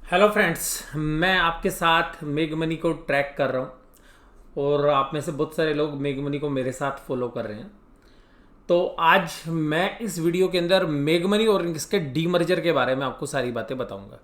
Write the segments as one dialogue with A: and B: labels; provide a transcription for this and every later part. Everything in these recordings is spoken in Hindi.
A: हेलो फ्रेंड्स, मैं आपके साथ मेग मनी को ट्रैक कर रहा हूँ और आप में से बहुत सारे लोग मेग मनी को मेरे साथ फॉलो कर रहे हैं। तो आज मैं इस वीडियो के अंदर मेग मनी और इसके डीमर्जर के बारे में आपको सारी बातें बताऊंगा।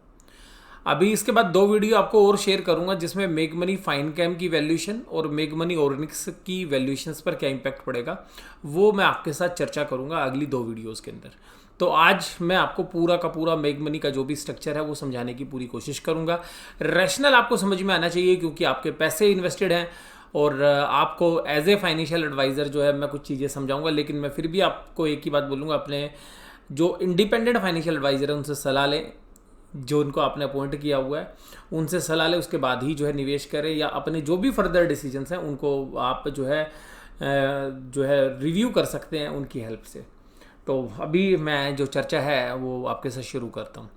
A: अभी इसके बाद दो वीडियो आपको और शेयर करूंगा जिसमें मेग मनी फाइन कैम की वैल्यूएशन और मेग मनी ऑर्गेनिक्स की वैल्यूएशंस पर क्या इंपैक्ट पड़ेगा वो मैं आपके साथ चर्चा करूंगा अगली दो वीडियोस के अंदर। तो आज मैं आपको पूरा का पूरा मेग मनी का जो भी स्ट्रक्चर है वो समझाने की पूरी कोशिश करूंगा। रैशनल आपको समझ में आना चाहिए क्योंकि आपके पैसे इन्वेस्टेड हैं और आपको एज ए फाइनेंशियल एडवाइज़र जो है मैं कुछ चीज़ें समझाऊंगा, लेकिन मैं फिर भी आपको एक ही बात बोलूँगा, अपने जो इंडिपेंडेंट फाइनेंशियल एडवाइज़र है उनसे सलाह लें, जो उनको आपने अपॉइंट किया हुआ है उनसे सलाह लें, उसके बाद ही जो है निवेश करें, या अपने जो भी फर्दर डिसीजंस हैं उनको आप जो है रिव्यू कर सकते हैं उनकी हेल्प से। तो अभी मैं जो चर्चा है वो आपके साथ शुरू करता हूँ।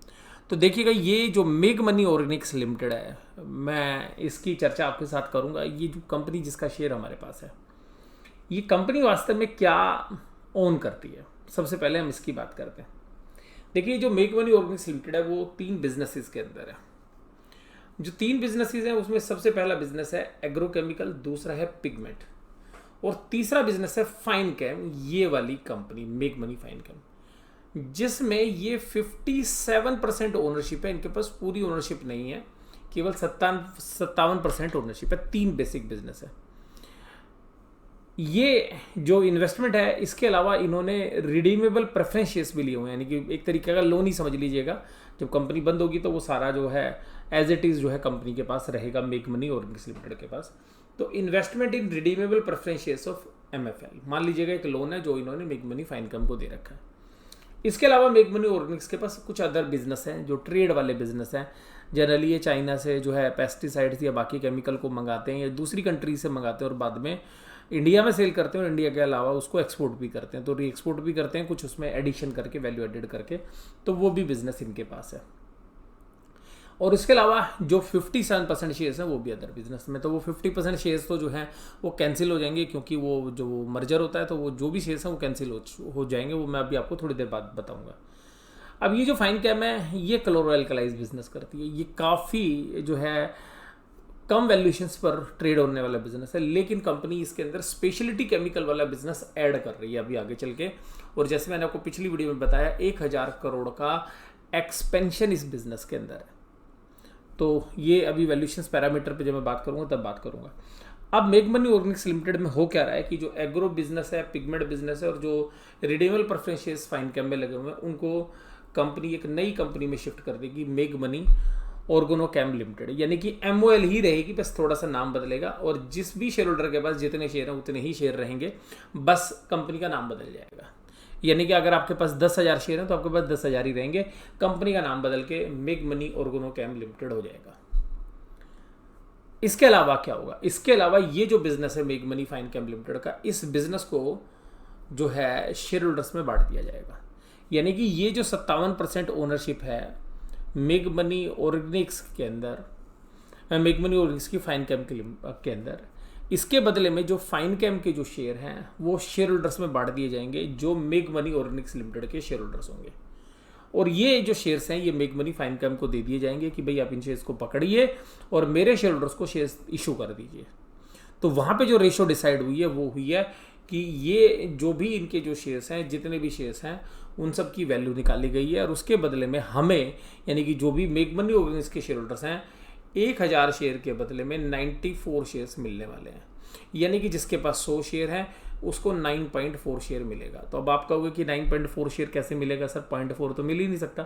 A: तो देखिएगा, ये जो मेग मनी ऑर्गेनिक्स लिमिटेड है, मैं इसकी चर्चा आपके साथ करूँगा। ये जो कंपनी जिसका शेयर हमारे पास है, ये कंपनी वास्तव में क्या ओन करती है, सबसे पहले हम इसकी बात करते हैं। देखिए, जो मेक मनी ऑर्गेनिक्स लिमिटेड है वो तीन बिजनेसेस के अंदर है। जो तीन बिजनेसेस हैं उसमें सबसे पहला बिजनेस है एग्रोकेमिकल, दूसरा है पिगमेंट और तीसरा बिजनेस है फाइन कैम, ये वाली कंपनी मेक मनी फाइन कैम, जिसमें ये 57% ओनरशिप है। इनके पास पूरी ओनरशिप नहीं है, केवल 57% ओनरशिप है। तीन बेसिक बिजनेस है। ये जो इन्वेस्टमेंट है, इसके अलावा इन्होंने रिडीमेबल प्रेफरेंस शेयर्स भी लिए हुए हैं, यानी कि एक तरीके का लोन ही समझ लीजिएगा। जब कंपनी बंद होगी तो वो सारा जो है एज इट इज़ जो है कंपनी के पास रहेगा, मेक मनी ऑर्गेनिक्स लिमिटेड के पास। तो investment in redeemable preference shares of MFL, मान लीजिएगा एक लोन है जो इन्होंने मेक मनी फाइन कैम को दे रखा है। इसके अलावा मेक मनी ऑर्गेनिक्स के पास कुछ अदर बिजनेस हैं जो ट्रेड वाले बिजनेस हैं। जनरली ये चाइना से जो है पेस्टिसाइड्स या बाकी केमिकल को मंगाते हैं या दूसरी कंट्री से मंगाते हैं और बाद में इंडिया में सेल करते हैं, और इंडिया के अलावा उसको एक्सपोर्ट भी करते हैं, तो री एक्सपोर्ट भी करते हैं कुछ उसमें एडिशन करके, वैल्यू एडेड करके। तो वो भी बिजनेस इनके पास है। और इसके अलावा जो 57% शेयर्स हैं वो भी अदर बिजनेस में। तो वो 50% शेयर्स तो जो हैं वो कैंसिल हो जाएंगे, क्योंकि वो जो मर्जर होता है तो वो जो भी शेयर्स हैं वो कैंसिल हो जाएंगे। वो मैं अभी आपको थोड़ी देर बाद बताऊंगा। अब ये जो फाइन कैम है ये क्लोरो एल्कलाइज बिजनेस करती है। ये काफ़ी जो है कम वैल्यूएशंस पर ट्रेड होने वाला बिजनेस है, लेकिन कंपनी इसके अंदर स्पेशलिटी केमिकल वाला बिजनेस ऐड कर रही है अभी आगे चल के। और जैसे मैंने आपको पिछली वीडियो में बताया, 1000 करोड़ का एक्सपेंशन इस बिजनेस के अंदर है। तो ये अभी वैल्यूएशंस पैरामीटर पे जब मैं बात करूंगा तब बात करूंगा। अब मेक मनी ऑर्गेनिक्स लिमिटेड में हो क्या रहा है कि जो एग्रो बिजनेस है, पिगमेंट बिजनेस है और जो redeemable preference shares Fine Chem में लगे हुए हैं, उनको कंपनी एक नई कंपनी में शिफ्ट कर देगी, मेक मनी ऑर्गेनो कैम लिमिटेड। यानी कि MOL ही रहेगी, बस थोड़ा सा नाम बदलेगा और जिस भी शेयर होल्डर के पास जितने शेयर हैं उतने ही शेयर रहेंगे, बस कंपनी का नाम बदल जाएगा। यानी कि अगर आपके पास 10,000 शेयर हैं तो आपके पास 10,000 ही रहेंगे, कंपनी का नाम बदल के मेक मनी ऑर्गेनो कैम लिमिटेड हो जाएगा। इसके अलावा क्या होगा? इसके अलावा ये जो बिजनेस है मेक मनी फाइन कैम लिमिटेड का, इस बिजनेस को जो है शेयर होल्डर्स में बांट दिया जाएगा। यानी कि ये जो 57% ओनरशिप है मेक मनी ऑर्गेनिक्स के अंदर, मेक मनी ऑर्गेनिक्स की फाइन कैम के अंदर, इसके बदले में जो फाइन कैम के जो शेयर हैं वो शेयर होल्डर्स में बांट दिए जाएंगे, जो मेक मनी ऑर्गेनिक्स लिमिटेड के शेयर होल्डर्स होंगे। और ये जो शेयर्स हैं ये मेक मनी फाइन कैम को दे दिए जाएंगे कि भाई आप इन शेयर्स को पकड़िए और मेरे शेयर होल्डर्स को शेयर्स इशू कर दीजिए। तो वहाँ पे जो रेशो डिसाइड हुई है वो हुई है कि ये जो भी इनके जो शेयर्स हैं, जितने भी शेयर्स हैं, उन सब की वैल्यू निकाली गई है और उसके बदले में हमें, यानी कि जो भी मेक मनी ऑर्गेनिक्स के शेयर होल्डर्स हैं, 1000 शेयर के बदले में 94 शेयर्स मिलने वाले हैं। यानी कि जिसके पास 100 शेयर हैं उसको 9.4 शेयर मिलेगा। तो अब आप कहोगे कि 9.4 शेयर कैसे मिलेगा सर, 0.4 तो मिल ही नहीं सकता।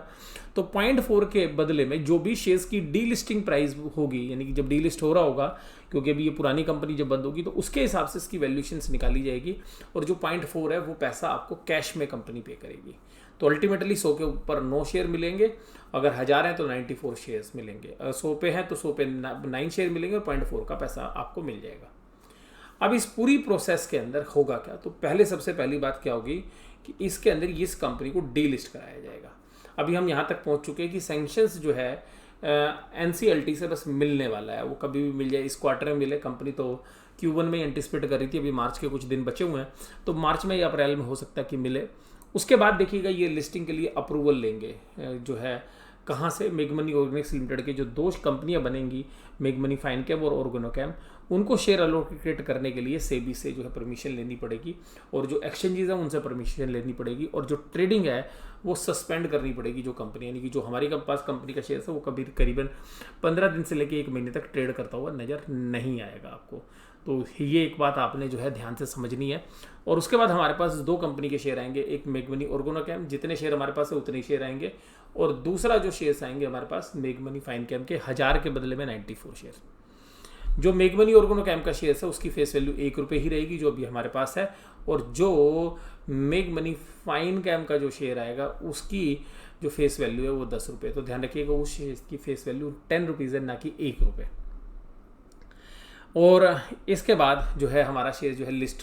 A: तो 0.4 के बदले में जो भी शेयर्स की डी लिस्टिंग प्राइस होगी, यानी कि जब डी लिस्ट हो रहा होगा, क्योंकि अभी ये पुरानी कंपनी जब बंद होगी तो उसके हिसाब से इसकी वैल्यूएशंस निकाली जाएगी और जो 0.4 है वो पैसा आपको कैश में कंपनी पे करेगी। तो अल्टीमेटली 100 के ऊपर 9 शेयर मिलेंगे, अगर 1000 हैं तो 94 शेयर्स मिलेंगे, 100 पे हैं तो 100 पे 9 शेयर मिलेंगे और 0.4 का पैसा आपको मिल जाएगा। अब इस पूरी प्रोसेस के अंदर होगा क्या? तो पहले सबसे पहली बात क्या होगी कि इसके अंदर इस कंपनी को डी लिस्ट कराया जाएगा। अभी हम यहाँ तक पहुँच चुके हैं कि सैंक्शंस जो है NCLT से बस मिलने वाला है, वो कभी भी मिल जाए, इस क्वार्टर में मिले। कंपनी तो Q1 में एंटिसिपेट कर रही थी, अभी मार्च के कुछ दिन बचे हुए हैं, तो मार्च में या अप्रैल में हो सकता है कि मिले। उसके बाद देखिएगा ये लिस्टिंग के लिए अप्रूवल लेंगे जो है कहाँ से, मेग मनी ऑर्गेनिक्स लिमिटेड के जो 2 कंपनियां बनेंगी, मेग मनी फाइनकैम और ऑर्गेनोकैम, उनको शेयर अलोकेट करने के लिए सेबी से जो है परमिशन लेनी पड़ेगी, और जो एक्सचेंजेस हैं उनसे परमिशन लेनी पड़ेगी, और जो ट्रेडिंग है वो सस्पेंड करनी पड़ेगी। जो कंपनी यानी कि जो हमारे पास कंपनी का शेयर है वो कभी करीबन 15 दिन से लेकर 1 महीने तक ट्रेड करता हुआ नज़र नहीं आएगा आपको। तो ये एक बात आपने जो है ध्यान से समझनी है। और उसके बाद हमारे पास 2 कंपनी के शेयर आएंगे, एक मेग मनी ऑर्गेनोकैम, जितने शेयर हमारे पास है उतने ही शेयर आएंगे, और दूसरा जो शेयर्स आएंगे हमारे पास मेग मनी फाइनकैम के 1000 के बदले में 94 शेयर। जो मेग मनी ऑर्गेनोकैम का शेयर है उसकी फेस वैल्यू 1 रुपये ही रहेगी जो अभी हमारे पास है, और जो मेग मनी फाइनकैम का जो शेयर आएगा उसकी जो फेस वैल्यू है वो 10 रुपये। तो ध्यान रखिएगा उस शेयर की फेस वैल्यू 10 रुपीज़ है, ना कि 1 रुपये। और इसके बाद जो है हमारा शेयर जो है लिस्ट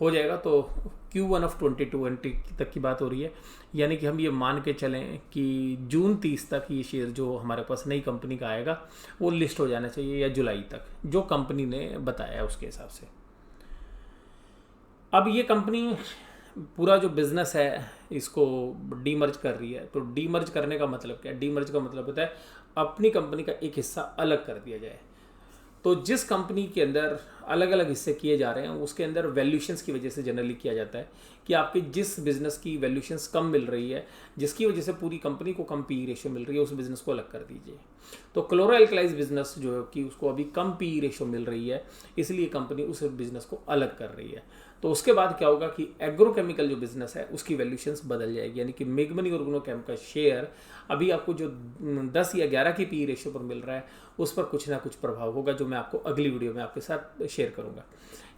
A: हो जाएगा। तो Q1 ऑफ 2020 तक की बात हो रही है, यानी कि हम ये मान के चलें कि जून 30 तक ये शेयर जो हमारे पास नई कंपनी का आएगा वो लिस्ट हो जाना चाहिए, या जुलाई तक, जो कंपनी ने बताया उसके हिसाब से। अब ये कंपनी पूरा जो बिजनेस है इसको डीमर्ज कर रही है। तो डीमर्ज करने का मतलब क्या है? डीमर्ज का मतलब होता है अपनी कंपनी का एक हिस्सा अलग कर दिया जाए। तो जिस कंपनी के अंदर अलग अलग हिस्से किए जा रहे हैं उसके अंदर वैल्यूशंस की वजह से जनरली किया जाता है कि आपके जिस बिजनेस की वैल्यूशंस कम मिल रही है, जिसकी वजह से पूरी कंपनी को कम पी रेशियो मिल रही है, उस बिजनेस को अलग कर दीजिए। तो क्लोरो एल्कलाइज बिजनेस जो है कि उसको अभी कम पी रेशियो मिल रही है, इसलिए कंपनी उस बिजनेस को अलग कर रही है। तो उसके बाद क्या होगा कि एग्रोकेमिकल जो बिजनेस है उसकी वैल्यूशंस बदल जाएगी, यानी कि मेग मनी ऑर्गेनोकैम का शेयर अभी आपको जो 10 या 11 की पी रेशियो पर मिल रहा है उस पर कुछ ना कुछ प्रभाव होगा, जो मैं आपको अगली वीडियो में आपके साथ शेयर करूंगा।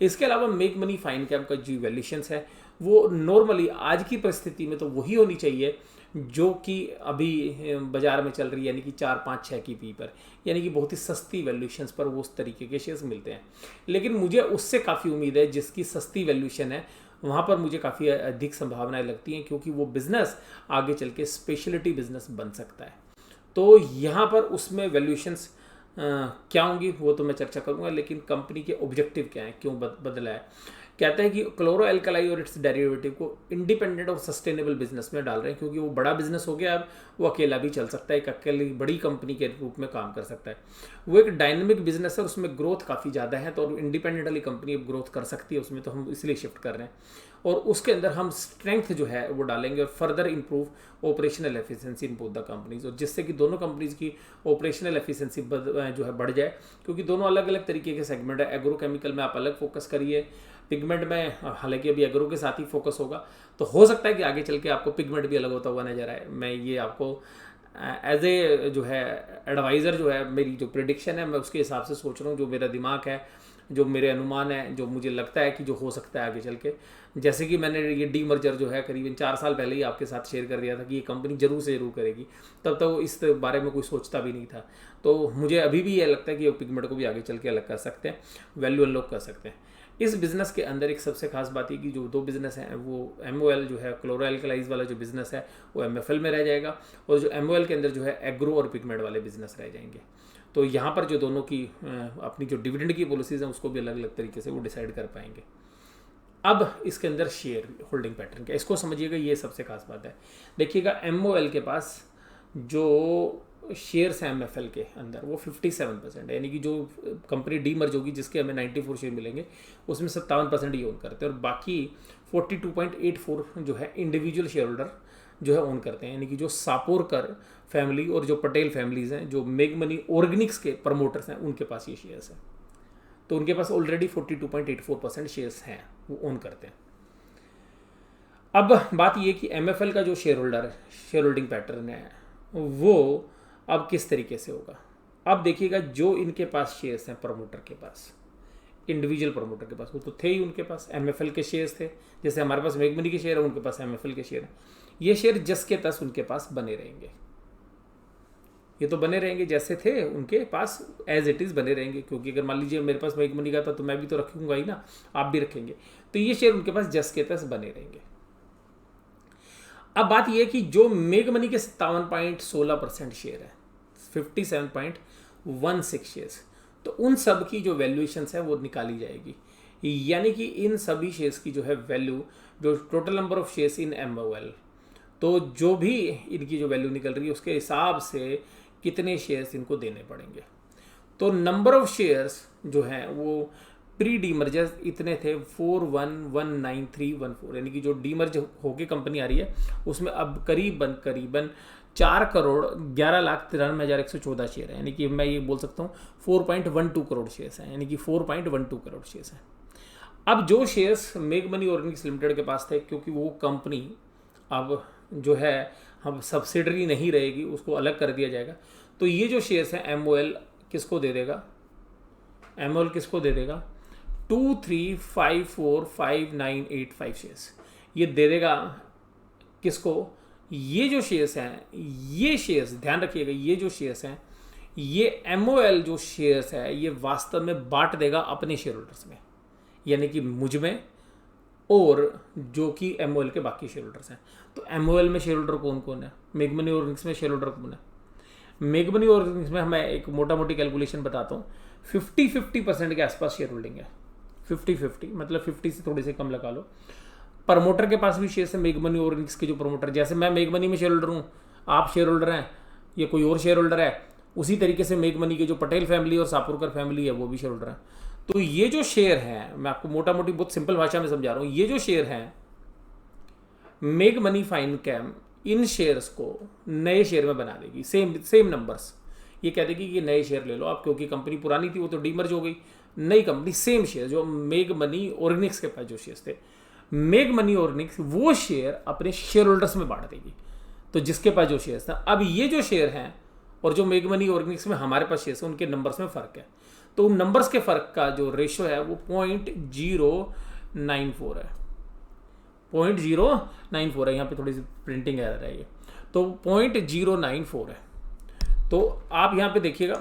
A: इसके अलावा मेग मनी फाइनकैम का जो वैल्यूशंस है वो नॉर्मली आज की परिस्थिति में तो वही होनी चाहिए जो कि अभी बाजार में चल रही है, यानी कि 4, 5, 6 की पी पर, यानी कि बहुत ही सस्ती वैल्यूशंस पर वो उस तरीके के शेयर्स मिलते हैं। लेकिन मुझे उससे काफ़ी उम्मीद है जिसकी सस्ती वैल्यूशन है वहाँ पर मुझे काफ़ी अधिक संभावनाएं लगती हैं, क्योंकि वो बिजनेस आगे चल के स्पेशलिटी बिजनेस बन सकता है। तो यहाँ पर उसमें वैल्यूशंस क्या होंगी वो तो मैं चर्चा करूँगा, लेकिन कंपनी के ऑब्जेक्टिव क्या है, क्यों बदला है। कहते हैं कि क्लोरो एल्कलाई और इट्स डेरिवेटिव को इंडिपेंडेंट और सस्टेनेबल बिजनेस में डाल रहे हैं, क्योंकि वो बड़ा बिजनेस हो गया, अब वो अकेला भी चल सकता है, एक अकेली बड़ी कंपनी के रूप में काम कर सकता है। वो एक डायनेमिक बिजनेस है, उसमें ग्रोथ काफ़ी ज़्यादा है, तो इंडिपेंडेंट वाली कंपनी अब ग्रोथ कर सकती है उसमें, तो हम इसलिए शिफ्ट कर रहे हैं। और उसके अंदर हम स्ट्रेंथ जो है वो डालेंगे और further improve operational efficiency in both the companies, और जिससे कि दोनों कंपनीज की ऑपरेशनल एफिशिएंसी जो है बढ़ जाए, क्योंकि दोनों अलग अलग तरीके के सेगमेंट है। एग्रोकेमिकल में आप अलग फोकस करिए, पिगमेंट में हालांकि अभी एग्रो के साथ ही फोकस होगा, तो हो सकता है कि आगे चल के आपको पिगमेंट भी अलग होता हुआ नजर आए। मैं ये आपको एज ए जो है एडवाइज़र जो है, मेरी जो प्रिडिक्शन है मैं उसके हिसाब से सोच रहा हूँ, जो मेरा दिमाग है, जो मेरे अनुमान है, जो मुझे लगता है कि जो हो सकता है आगे चल के। जैसे कि मैंने ये डी मर्जर जो है करीबन 4 साल पहले ही आपके साथ शेयर कर दिया था कि ये कंपनी जरूर से जरूर करेगी, तब तक तो इस बारे में कोई सोचता भी नहीं था। तो मुझे अभी भी ये लगता है कि पिगमेंट को भी आगे चल के अलग कर सकते हैं, वैल्यू अनलॉक कर सकते हैं। इस बिज़नेस के अंदर एक सबसे खास बात है कि जो 2 बिज़नेस हैं वो MOL जो है क्लोरो एल्कलाइज वाला जो बिज़नेस है वो MFL में रह जाएगा, और जो MOL के अंदर जो है एग्रो और पिगमेंट वाले बिज़नेस रह जाएंगे। तो यहाँ पर जो दोनों की अपनी जो डिविडेंड की पॉलिसीज़ हैं उसको भी अलग अलग तरीके से वो डिसाइड कर पाएंगे। अब इसके अंदर शेयर होल्डिंग पैटर्न क्या, इसको समझिएगा, ये सबसे खास बात है। देखिएगा MOL के पास जो शेयर्स हैं MFL के अंदर वो 57% है, यानी कि जो कंपनी डीमर्ज होगी जिसके हमें 94 शेयर मिलेंगे उसमें 57% ही ओन करते हैं, और बाकी 42.84 जो है इंडिविजुअल शेयर होल्डर जो है ओन करते हैं, यानी कि जो सापोरकर फैमिली और जो पटेल फैमिलीज हैं, जो मेग मनी ऑर्गेनिक्स के प्रमोटर्स हैं, उनके पास ये शेयर्स हैं। तो उनके पास ऑलरेडी 42.84% शेयर्स हैं, वो ओन करते हैं। अब बात ये कि MFL का जो शेयर होल्डर है, शेयर होल्डिंग पैटर्न है, वो अब किस तरीके से होगा। अब देखिएगा जो इनके पास शेयर्स हैं प्रमोटर के पास, इंडिविजुअल प्रमोटर के पास, वो तो थे ही, उनके पास MFL के शेयर्स थे, जैसे हमारे पास मेग मनी के शेयर है उनके पास MFL के शेयर हैं। ये शेयर जस के तस उनके पास बने रहेंगे, ये तो बने रहेंगे जैसे थे उनके पास, एज इट इज़ बने रहेंगे, क्योंकि अगर मान लीजिए मेरे पास मेग मनी का था तो मैं भी तो रखूंगा ही ना, आप भी रखेंगे, तो ये शेयर उनके पास जस के तस बने रहेंगे। अब बात यह कि जो मेग मनी के 57.16% शेयर है, 57.16 शेयर्स, तो उन सब की जो वैल्यूएशंस है वो निकाली जाएगी, यानी कि इन सभी शेयर्स की जो है वैल्यू, जो total number of shares in MOL तो जो भी इनकी जो वैल्यू निकल रही है उसके हिसाब से कितने शेयर्स इनको देने पड़ेंगे। तो नंबर ऑफ शेयर्स जो हैं वो प्री डीमर्जर इतने थे 4119,314, यानी कि जो डीमर्ज होके कंपनी आ रही है उसमें अब करीबन 4,11,93,114 शेयर है, यानी कि मैं ये बोल सकता हूँ 4.12 करोड़ शेयर्स हैं, यानी कि 4.12 करोड़ शेयर्स हैं। अब जो शेयर्स मेग मनी ऑर्गेनिक्स लिमिटेड के पास थे, क्योंकि वो कंपनी अब जो है हम सब्सिडरी नहीं रहेगी, उसको अलग कर दिया जाएगा, तो ये जो शेयर्स हैं MOL किसको दे देगा, MOL किसको दे देगा 23545985 शेयर्स ये दे देगा किसको। ये जो शेयर्स हैं, ये शेयर्स ध्यान रखिएगा, ये जो शेयर्स हैं ये MOL जो शेयर्स है ये वास्तव में बांट देगा अपने शेयर होल्डर्स में, यानी कि मुझ में और जो कि MOL के बाकी शेयर होल्डर्स हैं। तो MOL में शेयर होल्डर कौन कौन है, मेग मनी ऑर्गेनिक्स में शेयर होल्डर कौन है। मेग मनी ऑर्गेनिक्स में मैं एक मोटा मोटी कैलकुलेशन बताता हूँ, 50-50% के आसपास शेयर होल्डिंग है, 50-50 मतलब 50 से थोड़े से कम लगा लो। प्रमोटर के पास भी शेयर है मेग मनी ऑर्गेनिक्स के जो प्रमोटर, जैसे मैं मेग मनी में शेयर होल्डर हूँ, आप शेयर होल्डर हैं, ये कोई और शेयर होल्डर है, उसी तरीके से मेग मनी के जो पटेल फैमिली और सापुरकर फैमिली है वो भी शेयर होल्डर है। तो ये जो शेयर हैं, मैं आपको मोटा मोटी बहुत सिंपल भाषा में समझा रहा हूँ, ये जो शेयर हैं मेग मनी फाइन कैम इन शेयर्स को नए शेयर में बना देगी, सेम नंबर्स, ये कह देगी कि नए शेयर ले लो आप, क्योंकि कंपनी पुरानी थी वो तो डीमर्ज हो गई, नई कंपनी सेम शेयर जो मेग मनी ऑर्गेनिक्स के पास जो शेयर्स थे, मेग मनी ऑर्गेनिक्स वो शेयर अपने शेयर होल्डर्स में बांट देगी। तो जिसके पास जो शेयर्स था, अब ये जो शेयर हैं और जो मेग मनी ऑर्गेनिक्स में हमारे पास शेयर्स हैं उनके नंबर्स में फ़र्क है, तो उन नंबर्स के फ़र्क का जो रेशो है वो 0.094 है, 0.094 है, यहाँ पे थोड़ी सी प्रिंटिंग एरर है ये, तो 0.094 है। तो आप यहाँ पे देखिएगा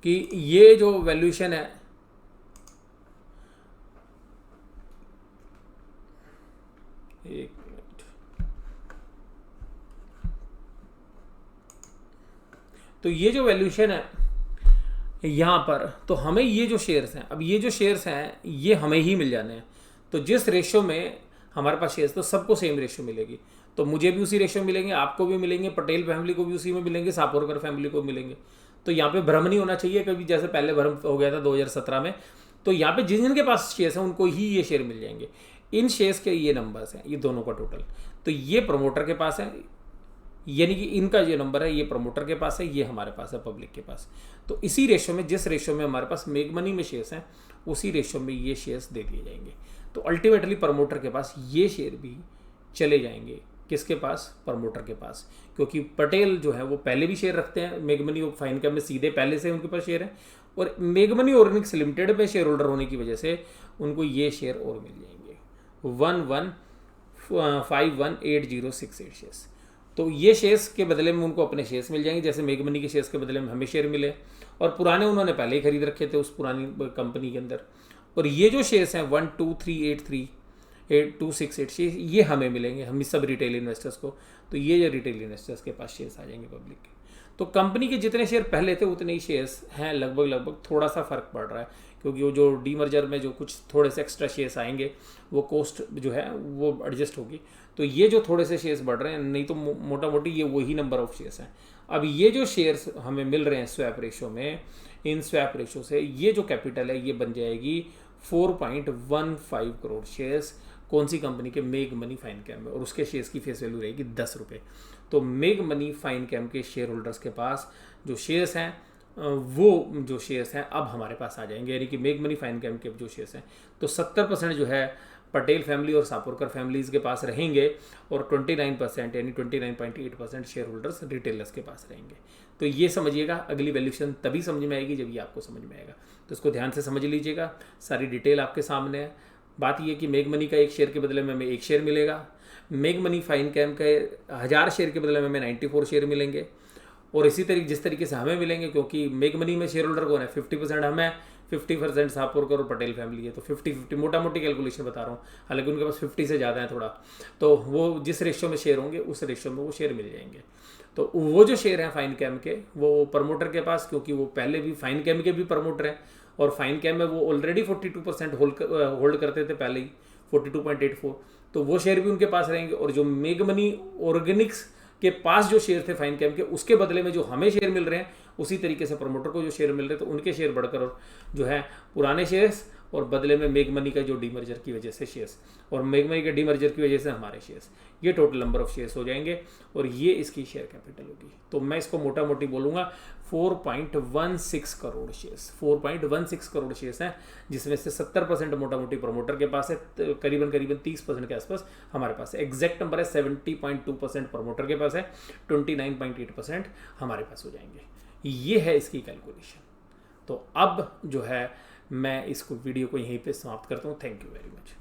A: कि ये जो वैल्यूएशन है एक मिनट, तो ये जो वैल्यूएशन है यहाँ पर, तो हमें ये जो शेयर्स हैं, अब ये जो शेयर्स हैं ये हमें ही मिल जाने हैं, तो जिस रेशो में हमारे पास शेयर्स तो सबको सेम रेशो मिलेगी, तो मुझे भी उसी रेशो मिलेंगे, आपको भी मिलेंगे, पटेल फैमिली को भी उसी में मिलेंगे, सापोरकर फैमिली को मिलेंगे। तो यहाँ पे भ्रम नहीं होना चाहिए कभी, जैसे पहले भ्रम हो गया था 2017 में। तो यहाँ पे जिनके पास शेयर्स हैं उनको ही ये शेयर मिल जाएंगे, इन शेयर्स के ये नंबर्स हैं, ये दोनों का टोटल, तो ये प्रमोटर के पास है, यानी कि इनका जो नंबर है ये प्रमोटर के पास है, ये हमारे पास है पब्लिक के पास। तो इसी रेशो में, जिस रेशो में हमारे पास मेग मनी में शेयर्स हैं उसी रेशो में ये शेयर्स दे दिए जाएंगे। तो अल्टीमेटली प्रमोटर के पास ये शेयर भी चले जाएंगे, किसके पास, प्रमोटर के पास, क्योंकि पटेल जो है वो पहले भी शेयर रखते हैं मेग मनी और फाइन कैम में, सीधे पहले से उनके पास शेयर है, और मेग मनी ऑर्गेनिक्स लिमिटेड में शेयर होल्डर होने की वजह से उनको ये शेयर और मिल जाएंगे 11518068 शेयर्स। तो ये शेयर्स के बदले में उनको अपने शेयर्स मिल जाएंगे, जैसे मेग मनी के शेयर्स के बदले में हमें शेयर मिले, और पुराने उन्होंने पहले ही खरीद रखे थे उस पुरानी कंपनी के अंदर। और ये जो शेयर्स हैं 123838268 शेयर ये हमें मिलेंगे, हम सब रिटेल इन्वेस्टर्स को। तो ये जो रिटेल इन्वेस्टर्स के पास शेयर्स आ जाएंगे पब्लिक के। तो कंपनी के जितने शेयर पहले थे उतने ही शेयर्स हैं, लगभग थोड़ा सा फर्क पड़ रहा है, क्योंकि वो जो डीमर्जर में जो कुछ थोड़े से एक्स्ट्रा शेयर्स आएंगे वो कॉस्ट जो है वो एडजस्ट होगी। तो ये जो थोड़े से शेयर्स बढ़ रहे हैं, नहीं तो मोटा मोटी ये वही नंबर ऑफ शेयर्स हैं। अब ये जो शेयर्स हमें मिल रहे हैं स्वैप रेशो में, इन स्वैप रेशो से ये जो कैपिटल है ये बन जाएगी 4.15 करोड़ शेयर्स, कौन सी कंपनी के, मेग मनी फाइन कैम में, और उसके शेयर्स की फेस वैल्यू रहेगी 10 रुपये। तो मेग मनी फाइन कैम के शेयर होल्डर्स के पास जो शेयर्स हैं वो जो शेयर्स हैं अब हमारे पास आ जाएंगे, यानी कि मेग मनी फाइन कैम के जो शेयर्स हैं तो 70% जो है पटेल फैमिली और सापुरकर फैमिलीज़ के पास रहेंगे, और 29% यानी 29.8% शेयर होल्डर्स रिटेलर्स के पास रहेंगे। तो ये समझिएगा, अगली वैल्यूएशन तभी समझ में आएगी जब ये आपको समझ में आएगा, तो इसको ध्यान से समझ लीजिएगा, सारी डिटेल आपके सामने है। बात ये कि मेग मनी का एक शेयर के बदले में हमें एक शेयर मिलेगा, मेग मनी फाइन कैम के 1000 शेयर के बदले में हमें 94 शेयर मिलेंगे, और इसी तरीके जिस तरीके से हमें मिलेंगे, क्योंकि मेग मनी में शेयर होल्डर कौन है, 50% हमें, 50% सापुरकर और पटेल फैमिली है, तो 50-50 मोटा मोटी कैलकुलेशन बता रहा हूँ, हालांकि उनके पास 50 से ज़्यादा है थोड़ा, तो वो जिस रेशियो में शेयर होंगे उस रेशियो में वो शेयर मिल जाएंगे। तो वो जो शेयर हैं फाइन कैम के वो प्रमोटर के पास, क्योंकि वो पहले भी फाइन कैम के भी प्रमोटर हैं, और फाइन कैम में वो ऑलरेडी 42% होल्ड करते थे पहले ही, 42.84, तो वो शेयर भी उनके पास रहेंगे, और जो मेग मनी ऑर्गेनिक्स के पास जो शेयर थे फाइनकेम के, उसके बदले में जो हमें शेयर मिल रहे हैं, उसी तरीके से प्रमोटर को जो शेयर मिल रहे हैं, तो उनके शेयर बढ़कर और जो है पुराने शेयर्स, और बदले में मेग मनी का जो डीमर्जर की वजह से शेयर्स, और मेग मनी के डीमर्जर की वजह से हमारे शेयर्स, ये टोटल नंबर ऑफ शेयर्स हो जाएंगे, और ये इसकी शेयर कैपिटल होगी। तो मैं इसको मोटा मोटी बोलूँगा 4.16 करोड़ शेयर्स, 4.16 करोड़ शेयर्स हैं, जिसमें से 70% मोटा मोटी प्रमोटर के पास है, करीबन 30% के आसपास हमारे पास है। एग्जैक्ट नंबर है 70.2% प्रमोटर के पास है, 29.8% हमारे पास हो जाएंगे। ये है इसकी कैलकुलेशन। तो अब जो है मैं इसको वीडियो को यहीं पे समाप्त करता हूँ। Thank you very much.